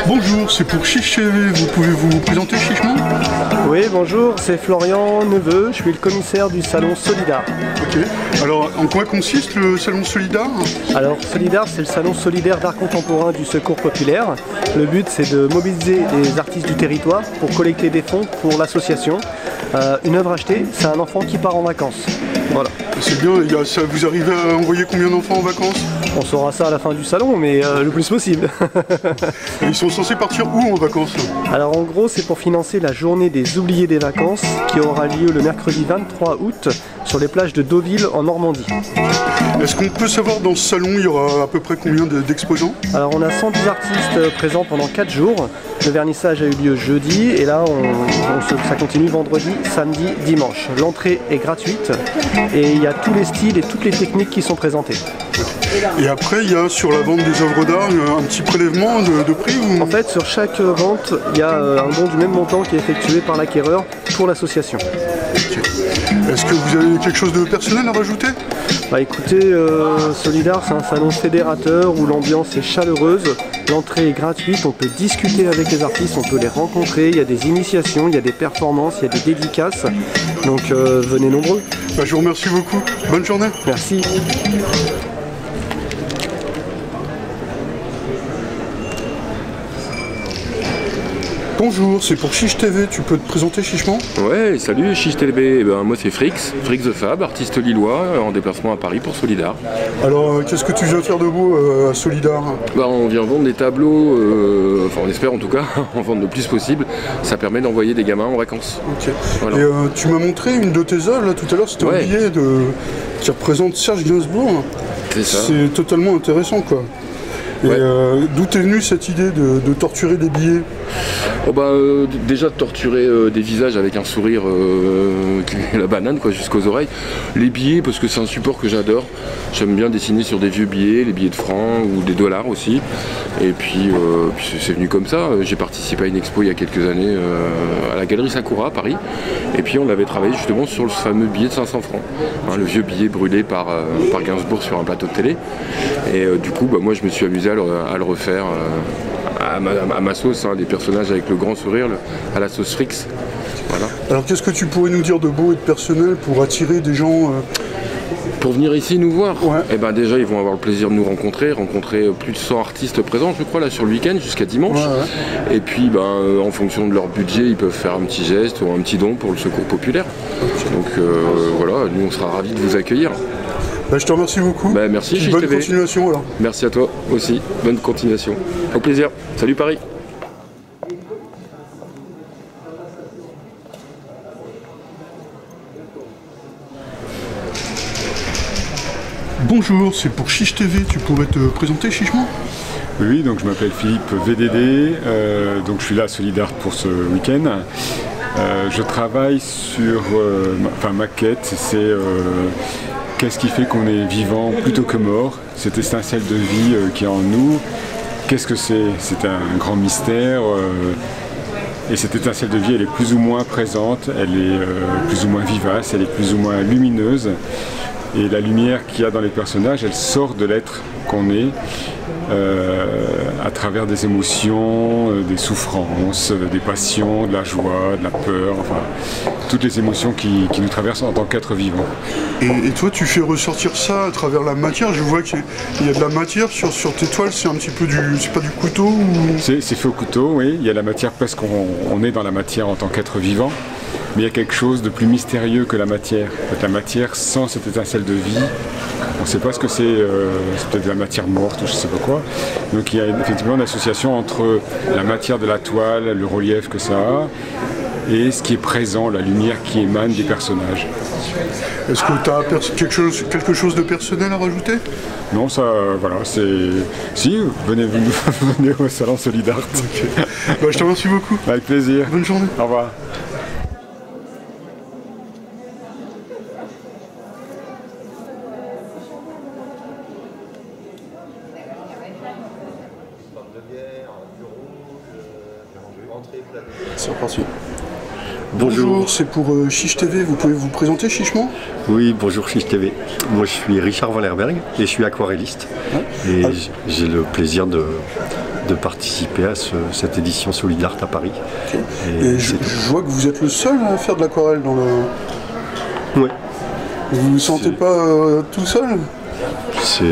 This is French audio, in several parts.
Bonjour, c'est pour Chiche TV, vous pouvez vous présenter chichement? Oui, bonjour, c'est Florian Neveu, je suis le commissaire du Salon Solidar. Ok, alors en quoi consiste le Salon Solidar? Alors Solidar, c'est le salon solidaire d'art contemporain du Secours populaire. Le but, c'est de mobiliser les artistes du territoire pour collecter des fonds pour l'association. Une œuvre achetée, c'est un enfant qui part en vacances. Voilà. C'est bien, vous arrivez à envoyer combien d'enfants en vacances? On saura ça à la fin du salon, mais le plus possible. Et ils sont censés partir où en vacances? Alors en gros, c'est pour financer la journée des oubliés des vacances qui aura lieu le mercredi 23 août sur les plages de Deauville en Normandie. Est-ce qu'on peut savoir dans ce salon, il y aura à peu près combien d'exposants? Alors on a 110 artistes présents pendant 4 jours. Le vernissage a eu lieu jeudi et là ça continue vendredi, samedi, dimanche. L'entrée est gratuite et il y a tous les styles et toutes les techniques qui sont présentées. Et après, il y a sur la vente des œuvres d'art un petit prélèvement de prix ou... En fait, sur chaque vente, il y a un don du même montant qui est effectué par l'acquéreur pour l'association. Okay. Est-ce que vous avez quelque chose de personnel à rajouter? Bah écoutez, Solidar, c'est un salon fédérateur où l'ambiance est chaleureuse, l'entrée est gratuite, on peut discuter avec les artistes, on peut les rencontrer, il y a des initiations, il y a des performances, il y a des dédicaces, donc venez nombreux. Bah, je vous remercie beaucoup, bonne journée. Merci. Bonjour, c'est pour Chiche TV, tu peux te présenter chichement? Ouais, salut Chiche TV, moi c'est Frix the Fab, artiste lillois en déplacement à Paris pour Solidar. Alors qu'est-ce que tu viens faire de beau à Solidar? On vient vendre des tableaux, enfin on espère en tout cas, en vendre le plus possible, ça permet d'envoyer des gamins en vacances. Ok. Voilà. Et tu m'as montré une de tes œuvres là tout à l'heure, c'était un billet qui représente Serge Gainsbourg. C'est ça. C'est totalement intéressant quoi. Et d'où t'es venue cette idée de torturer des billets? Déjà de torturer des visages avec un sourire, la banane quoi, jusqu'aux oreilles. Les billets parce que c'est un support que j'adore. J'aime bien dessiner sur des vieux billets, les billets de francs ou des dollars aussi. Et puis c'est venu comme ça. J'ai participé à une expo il y a quelques années à la Galerie Sakura à Paris. Et puis on avait travaillé justement sur le fameux billet de 500 francs. Hein, le vieux billet brûlé par Gainsbourg sur un plateau de télé. Et du coup moi je me suis amusé à le refaire à ma sauce, hein, des personnages avec le grand sourire, à la sauce Frix. Voilà. Alors qu'est-ce que tu pourrais nous dire de beau et de personnel pour attirer des gens pour venir ici nous voir? Ouais. Et déjà ils vont avoir le plaisir de nous rencontrer plus de 100 artistes présents je crois là sur le week-end jusqu'à dimanche. Ouais. Et puis en fonction de leur budget ils peuvent faire un petit geste ou un petit don pour le Secours populaire. Okay. Donc voilà, nous on sera ravis de vous accueillir. Je te remercie beaucoup. Merci. Bonne continuation alors. Merci à toi aussi. Bonne continuation. Au plaisir. Salut Paris. Bonjour, c'est pour Chiche TV. Tu pourrais te présenter chichement? Oui, donc je m'appelle Philippe VDD. Donc je suis là à Solidar pour ce week-end. Je travaille sur ma quête, c'est qu'est-ce qui fait qu'on est vivant plutôt que mort? Cette étincelle de vie qui est en nous, qu'est-ce que c'est? C'est un grand mystère. Et cette étincelle de vie, elle est plus ou moins présente, elle est plus ou moins vivace, elle est plus ou moins lumineuse. Et la lumière qu'il y a dans les personnages, elle sort de l'être qu'on est à travers des émotions, des souffrances, des passions, de la joie, de la peur, enfin toutes les émotions qui nous traversent en tant qu'être vivant. Et toi, tu fais ressortir ça à travers la matière. Je vois qu'il y a de la matière sur tes toiles, c'est un petit peu c'est pas du couteau ou... C'est fait au couteau, oui. Il y a la matière parce qu'on est dans la matière en tant qu'être vivant. Mais il y a quelque chose de plus mystérieux que la matière. En fait, la matière sans cette étincelle de vie, on ne sait pas ce que c'est peut-être de la matière morte ou je ne sais pas quoi. Donc il y a effectivement une association entre la matière de la toile, le relief que ça a, et ce qui est présent, la lumière qui émane des personnages. Est-ce que tu as quelque chose de personnel à rajouter? Non, ça, voilà, c'est... Si, venez au Salon Solidar. Okay. Je te remercie beaucoup. Avec plaisir. Bonne journée. Au revoir. C'est reparti. Bonjour, c'est pour Chiche TV, vous pouvez vous présenter chichement? Oui, bonjour Chiche TV. Moi je suis Richard Van Lerberg et je suis aquarelliste. Et j'ai le plaisir de de participer à cette édition Solidart à Paris. Okay. Et je vois que vous êtes le seul à faire de l'aquarelle dans le... Oui. Vous ne vous sentez pas tout seul? C'est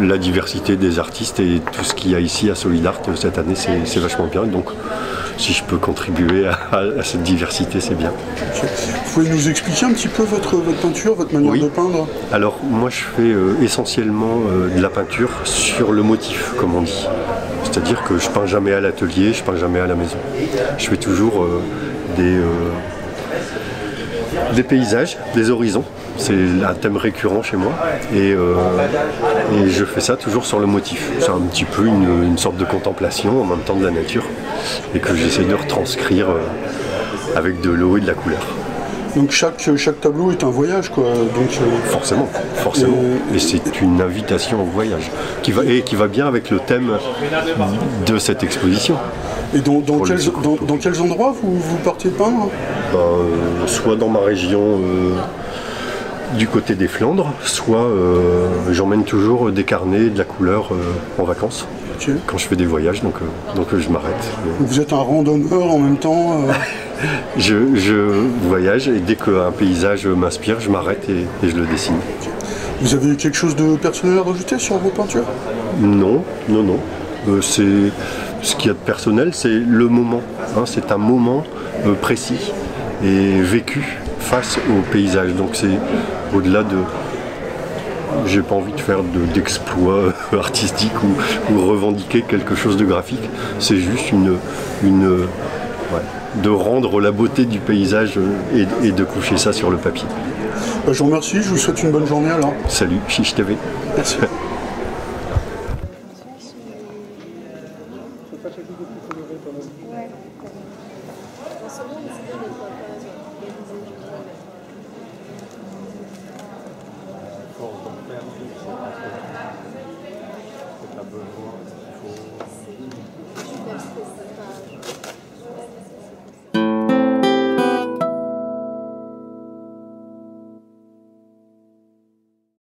la diversité des artistes et tout ce qu'il y a ici à Solidart cette année, c'est vachement bien. Donc si je peux contribuer à cette diversité, c'est bien. Okay. Vous pouvez nous expliquer un petit peu votre peinture, votre manière de peindre? Alors moi je fais essentiellement de la peinture sur le motif, comme on dit. C'est-à-dire que je peins jamais à l'atelier, je peins jamais à la maison. Je fais toujours des paysages, des horizons. C'est un thème récurrent chez moi et je fais ça toujours sur le motif. C'est un petit peu une sorte de contemplation en même temps de la nature et que j'essaie de retranscrire avec de l'eau et de la couleur. Donc chaque tableau est un voyage, quoi. Donc, forcément. Et c'est une invitation au voyage qui va bien avec le thème de cette exposition. Et dans quels endroits vous partez peindre? Soit dans ma région du côté des Flandres, soit j'emmène toujours des carnets, de la couleur en vacances. Okay. Quand je fais des voyages, donc je m'arrête. Vous êtes un randonneur en même temps Je voyage et dès qu'un paysage m'inspire, je m'arrête et je le dessine. Okay. Vous avez quelque chose de personnel à rajouter sur vos peintures? Non. Ce qu'il y a de personnel, c'est le moment. Hein, c'est un moment précis et vécu face au paysage. Donc c'est au-delà de... J'ai pas envie de faire d'exploit artistique ou revendiquer quelque chose de graphique. C'est juste de rendre la beauté du paysage et de coucher ça sur le papier. Je vous remercie, je vous souhaite une bonne journée alors. Salut, Chiche TV. Merci.